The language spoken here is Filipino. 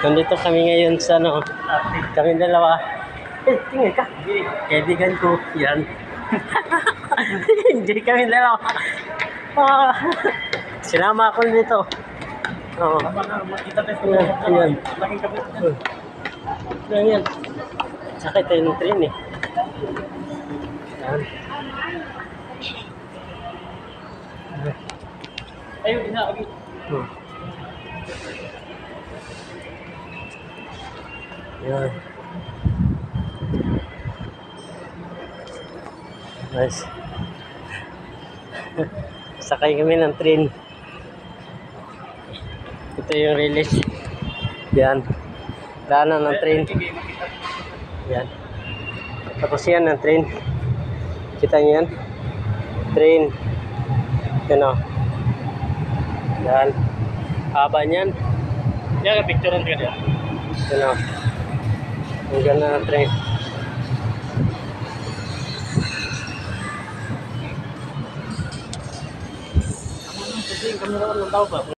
Nandito kami ngayon sa ano, kami dalawa. Tingin ka. Kaibigan ko, yan. Hindi kami dalawa. Sinama ako dito. Oo. Makita tayo sa Yan. laking kapit. Yan. Sakit tayo ng train eh. Yan. Ayun, inaagi. Yan. Nice. Sakay kami ng train. Ito yung release. Yan. Daanan ng train. Yan. Tapos yan ang train. Kita niyo yan? Train. Yan o. Yan. Haba niyan. Yan, picturean ka niya. Yan o. Ang ganda ng train. Kasi yung kamera ko ng tao ba?